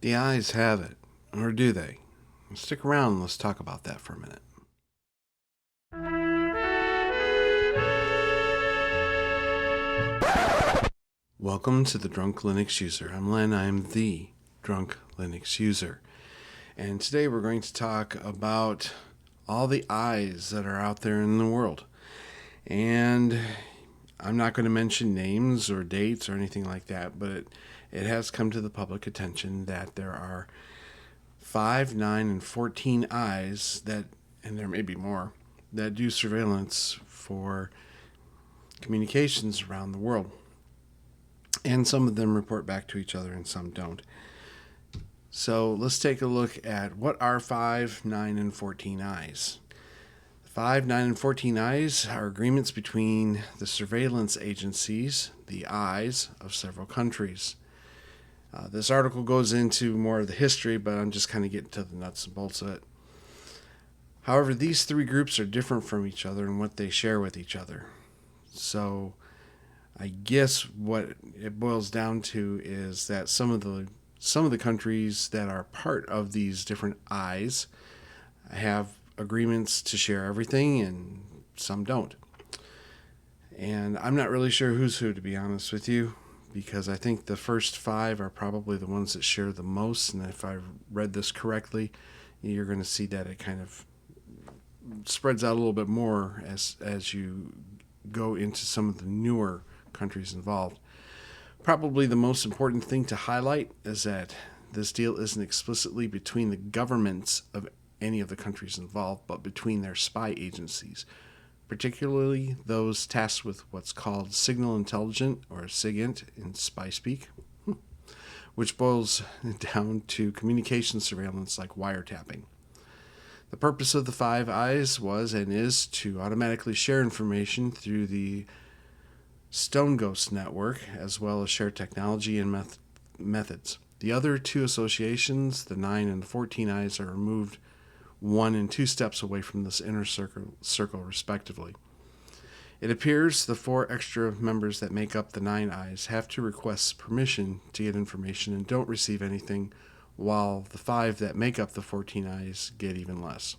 The eyes have it, or do they? Stick around and let's talk about that for a minute. Welcome to the Drunk Linux User. I'm Len, I'm the Drunk Linux User. And today we're going to talk about all the eyes that are out there in the world. And I'm not going to mention names or dates or anything like that, but it has come to the public attention that there are 5, 9, and 14 eyes that, and there may be more, that do surveillance for communications around the world. And some of them report back to each other and some don't. So let's take a look at what are 5, 9, and 14 eyes. 5, 9, and 14 eyes are agreements between the surveillance agencies, the eyes, of several countries. This article goes into more of the history, but I'm just kind of getting to the nuts and bolts of it. However, these three groups are different from each other in what they share with each other. So I guess what it boils down to is that some of the countries that are part of these different eyes have agreements to share everything, and some don't. And I'm not really sure who's who, to be honest with you, because I think the first 5 are probably the ones that share the most. And if I read this correctly, you're going to see that it kind of spreads out a little bit more as you go into some of the newer countries involved. Probably the most important thing to highlight is that this deal isn't explicitly between the governments of any of the countries involved, but between their spy agencies, particularly those tasked with what's called signal intelligence, or SIGINT in spy speak, which boils down to communication surveillance like wiretapping. The purpose of the 5 eyes was and is to automatically share information through the Stone Ghost network, as well as share technology and methods. The other 2 associations, the 9 and the 14 eyes, are removed 1 and 2 steps away from this inner circle respectively. It appears the 4 extra members that make up the 9 eyes have to request permission to get information and don't receive anything, while the 5 that make up the 14 eyes get even less.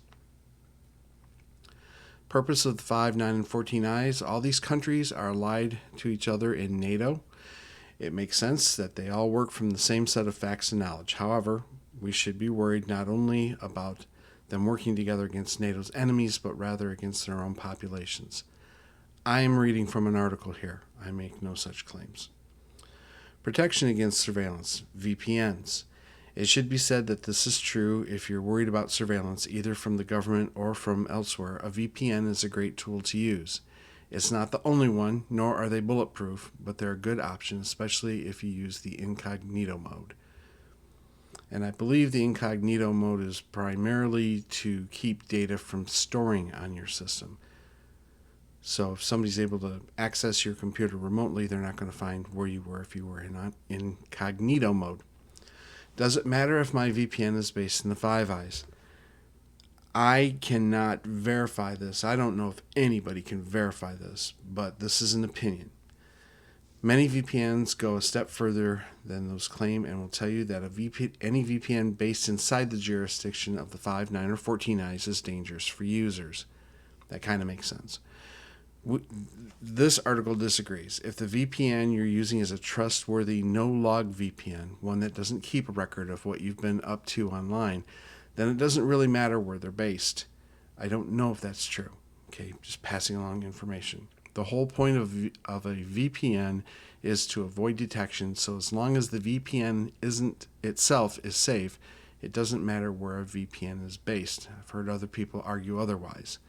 Purpose of the 5, 9, and 14 eyes: all these countries are allied to each other in NATO. It makes sense that they all work from the same set of facts and knowledge. However, we should be worried not only about them working together against NATO's enemies, but rather against their own populations. I am reading from an article here. I make no such claims. Protection against surveillance, VPNs. It should be said that this is true if you're worried about surveillance, either from the government or from elsewhere. A VPN is a great tool to use. It's not the only one, nor are they bulletproof, but they're a good option, especially if you use the incognito mode. And I believe the incognito mode is primarily to keep data from storing on your system. So if somebody's able to access your computer remotely, they're not going to find where you were if you were in incognito mode. Does it matter if my VPN is based in the Five Eyes? I cannot verify this. I don't know if anybody can verify this, but this is an opinion. Many VPNs go a step further than those claim and will tell you that any VPN based inside the jurisdiction of the 5, 9, or 14 eyes is dangerous for users. That kind of makes sense. This article disagrees. If the VPN you're using is a trustworthy no-log VPN, one that doesn't keep a record of what you've been up to online, then it doesn't really matter where they're based. I don't know if that's true. Okay, just passing along information. The whole point of a VPN is to avoid detection, so as long as the VPN itself is safe, it doesn't matter where a VPN is based. I've heard other people argue otherwise.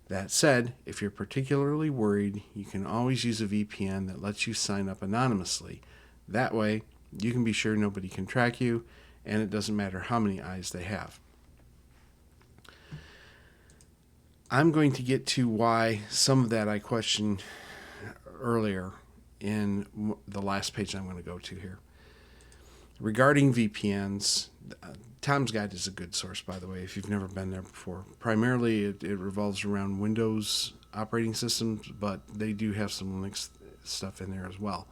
That said, if you're particularly worried, you can always use a VPN that lets you sign up anonymously. That way, you can be sure nobody can track you, and it doesn't matter how many eyes they have. I'm going to get to why some of that I questioned earlier in the last page I'm going to go to here. Regarding VPNs, Tom's Guide is a good source, by the way, if you've never been there before. Primarily, it revolves around Windows operating systems, but they do have some Linux stuff in there as well.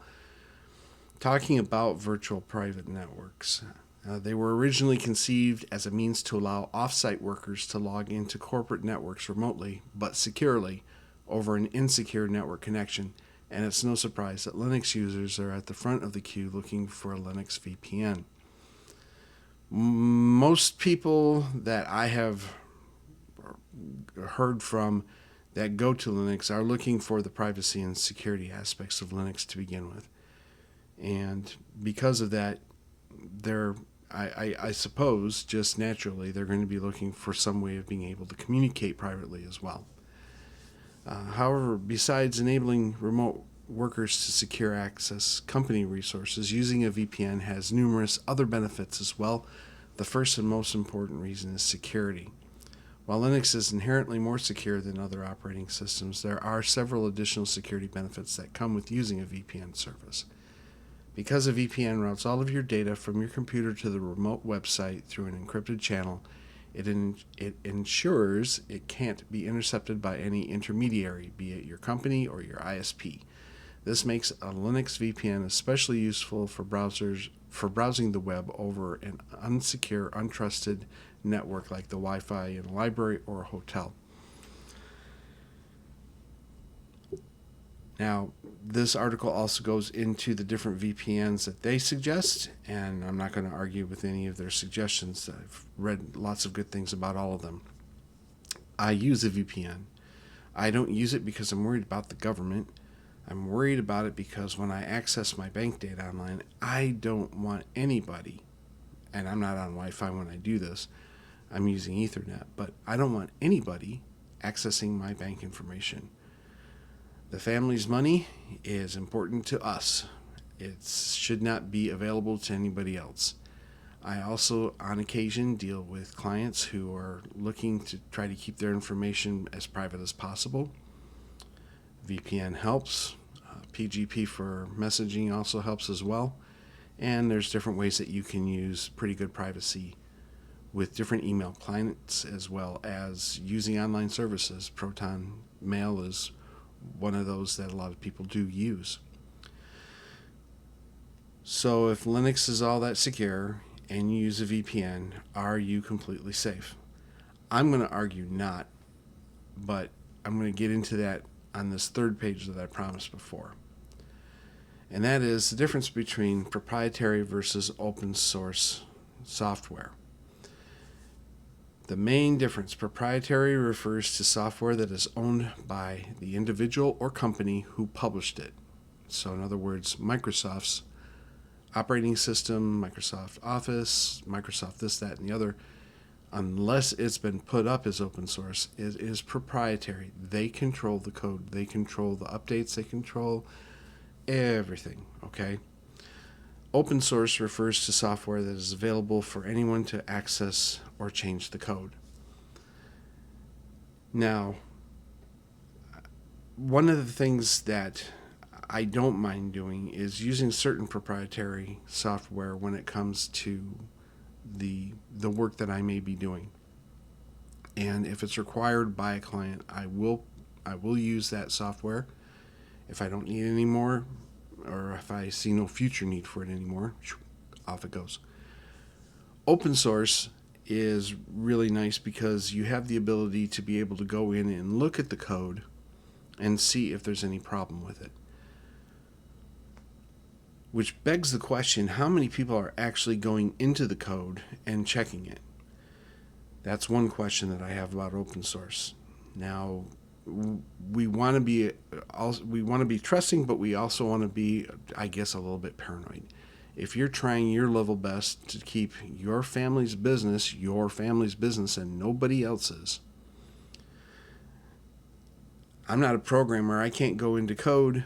Talking about virtual private networks, They were originally conceived as a means to allow off-site workers to log into corporate networks remotely, but securely, over an insecure network connection, and it's no surprise that Linux users are at the front of the queue looking for a Linux VPN. Most people that I have heard from that go to Linux are looking for the privacy and security aspects of Linux to begin with. And because of that, I suppose just naturally they're going to be looking for some way of being able to communicate privately as well. However, besides enabling remote workers to secure access company resources, using a VPN has numerous other benefits as well. The first and most important reason is security. While Linux is inherently more secure than other operating systems, there are several additional security benefits that come with using a VPN service. Because a VPN routes all of your data from your computer to the remote website through an encrypted channel, it ensures it can't be intercepted by any intermediary, be it your company or your ISP. This makes a Linux VPN especially useful for browsing the web over an unsecure, untrusted network like the Wi-Fi in a library or a hotel. Now, this article also goes into the different VPNs that they suggest, and I'm not going to argue with any of their suggestions. I've read lots of good things about all of them. I use a VPN. I don't use it because I'm worried about the government. I'm worried about it because when I access my bank data online, I don't want anybody, and I'm not on Wi-Fi when I do this, I'm using Ethernet, but I don't want anybody accessing my bank information. The family's money is important to us. It should not be available to anybody else. I also, on occasion, deal with clients who are looking to try to keep their information as private as possible. VPN helps. PGP for messaging also helps as well. And there's different ways that you can use pretty good privacy with different email clients, as well as using online services. Proton Mail is one of those that a lot of people do use. So if Linux is all that secure and you use a VPN, are you completely safe? I'm going to argue not, but I'm going to get into that on this third page that I promised before. And that is the difference between proprietary versus open source software. The main difference, proprietary refers to software that is owned by the individual or company who published it. So in other words, Microsoft's operating system, Microsoft Office, Microsoft this, that, and the other, unless it's been put up as open source, it is proprietary. They control the code. They control the updates. They control everything, okay? Open source refers to software that is available for anyone to access or change the code. Now, one of the things that I don't mind doing is using certain proprietary software when it comes to the work that I may be doing. And if it's required by a client, I will use that software. If I don't need it anymore, or if I see no future need for it anymore, off it goes. Open source is really nice because you have the ability to be able to go in and look at the code and see if there's any problem with it. Which begs the question, how many people are actually going into the code and checking it? That's one question that I have about open source. Now, we want to be trusting, but we also want to be, I guess, a little bit paranoid. If you're trying your level best to keep your family's business, and nobody else's. I'm not a programmer. I can't go into code,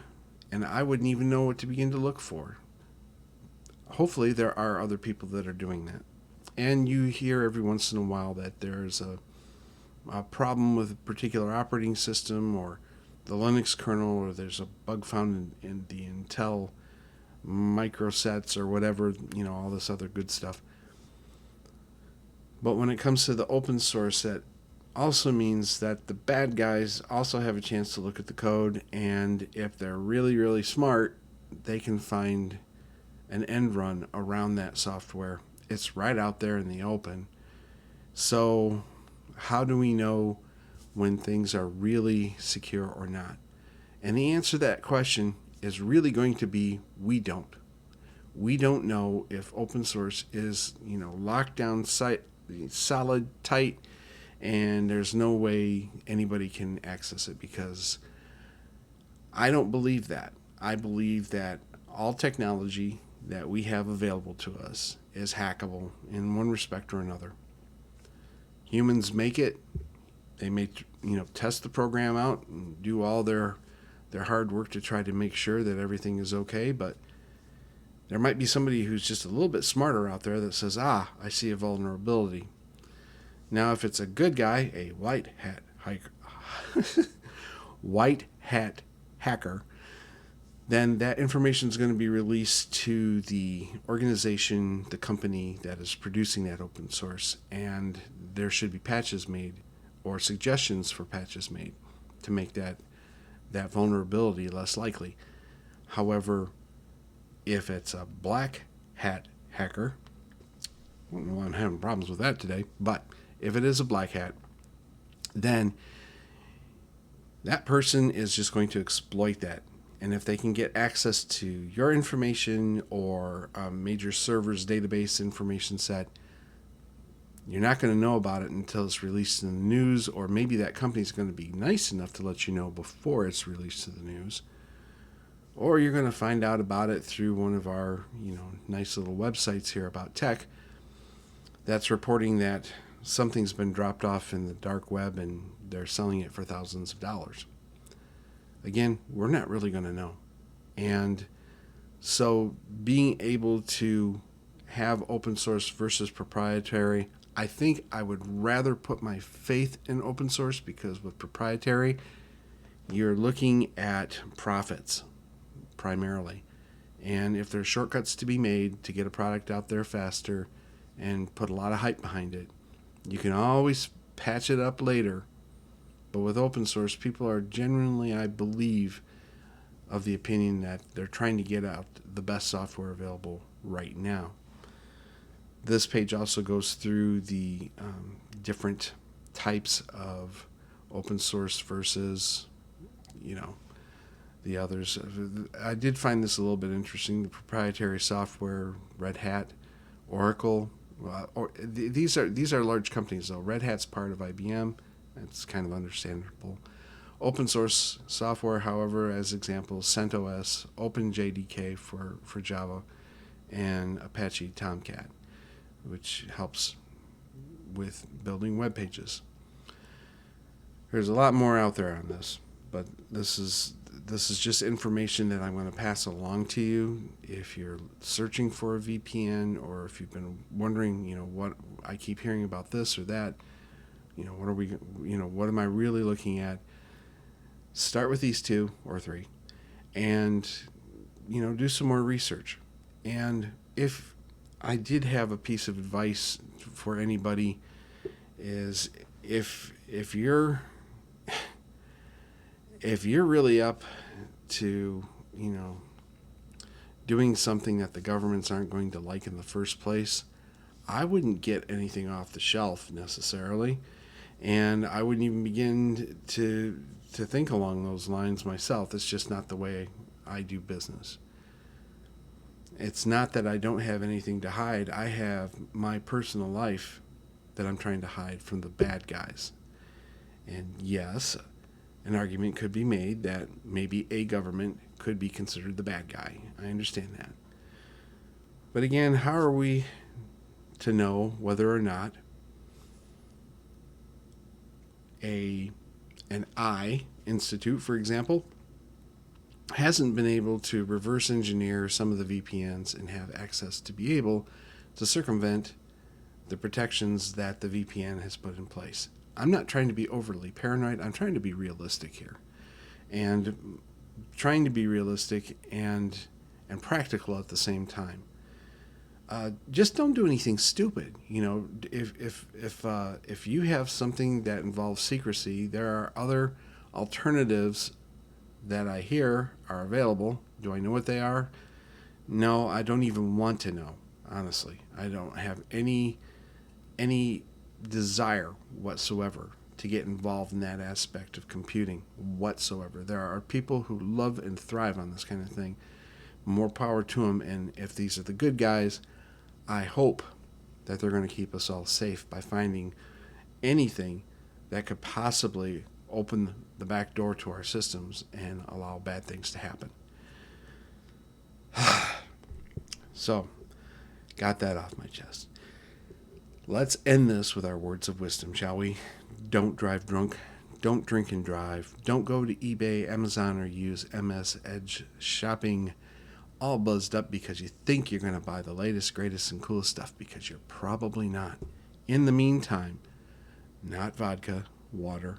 and I wouldn't even know what to begin to look for. Hopefully, there are other people that are doing that. And you hear every once in a while that there's a problem with a particular operating system or the Linux kernel, or there's a bug found in the Intel microsets or whatever, all this other good stuff. But when it comes to the open source, that also means that the bad guys also have a chance to look at the code, and if they're really, really smart, they can find an end run around that software It's right out there in the open. So how do we know when things are really secure or not? And the answer to that question is really going to be we don't. We don't know if open source is, locked down, solid, tight, and there's no way anybody can access it, because I don't believe that. I believe that all technology that we have available to us is hackable in one respect or another. Humans make it. They may, test the program out and do all their hard work to try to make sure that everything is okay, but there might be somebody who's just a little bit smarter out there that says, I see a vulnerability. Now, if it's a good guy, a white hat hacker, then that information is going to be released to the organization, the company that is producing that open source, and there should be patches made or suggestions for patches made to make that vulnerability less likely. However, if it's a black hat hacker, I don't know why I'm having problems with that today, but if it is a black hat, then that person is just going to exploit that. And if they can get access to your information or a major server's database information set, you're not going to know about it until it's released in the news, or maybe that company's going to be nice enough to let you know before it's released to the news. Or you're going to find out about it through one of our, nice little websites here about tech that's reporting that something's been dropped off in the dark web and they're selling it for thousands of dollars. Again, we're not really going to know. And so being able to have open source versus proprietary, I think I would rather put my faith in open source, because with proprietary, you're looking at profits primarily. And if there's shortcuts to be made to get a product out there faster and put a lot of hype behind it, you can always patch it up later. But with open source, people are genuinely, I believe, of the opinion that they're trying to get out the best software available right now. This page also goes through the different types of open source versus, the others. I did find this a little bit interesting. The proprietary software, Red Hat, Oracle. These are large companies, though. Red Hat's part of IBM. That's kind of understandable. Open source software, however, as examples, CentOS, OpenJDK for Java, and Apache Tomcat, which helps with building web pages. There's a lot more out there on this, but this is just information that I'm going to pass along to you. If you're searching for a VPN, or if you've been wondering, what I keep hearing about this or that, what am I really looking at? Start with these 2 or 3 and, do some more research. And if I did have a piece of advice for anybody, is if you're really up to, doing something that the governments aren't going to like in the first place, I wouldn't get anything off the shelf necessarily. And I wouldn't even begin to think along those lines myself. It's just not the way I do business. It's not that I don't have anything to hide. I have my personal life that I'm trying to hide from the bad guys. And yes, an argument could be made that maybe a government could be considered the bad guy. I understand that. But again, how are we to know whether or not an institute, for example, hasn't been able to reverse engineer some of the VPNs and have access to be able to circumvent the protections that the VPN has put in place? I'm not trying to be overly paranoid. I'm trying to be realistic here, and trying to be realistic and practical at the same time. Just don't do anything stupid. If you have something that involves secrecy, there are other alternatives that I hear are available. Do I know what they are? No, I don't even want to know. honestly. I don't have any desire whatsoever to get involved in that aspect of computing whatsoever. There are people who love and thrive on this kind of thing. More power to them, and if these are the good guys, I hope that they're going to keep us all safe by finding anything that could possibly open the back door to our systems and allow bad things to happen. So, got that off my chest. Let's end this with our words of wisdom, shall we? Don't drive drunk. Don't drink and drive. Don't go to eBay, Amazon, or use MS Edge shopping all buzzed up because you think you're going to buy the latest, greatest, and coolest stuff, because you're probably not. In the meantime, not vodka, water.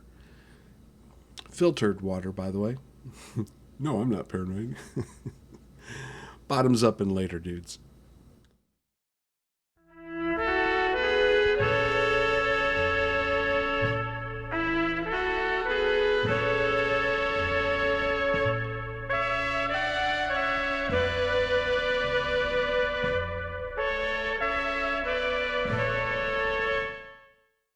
Filtered water, by the way. No, I'm not paranoid. Bottoms up and later, dudes.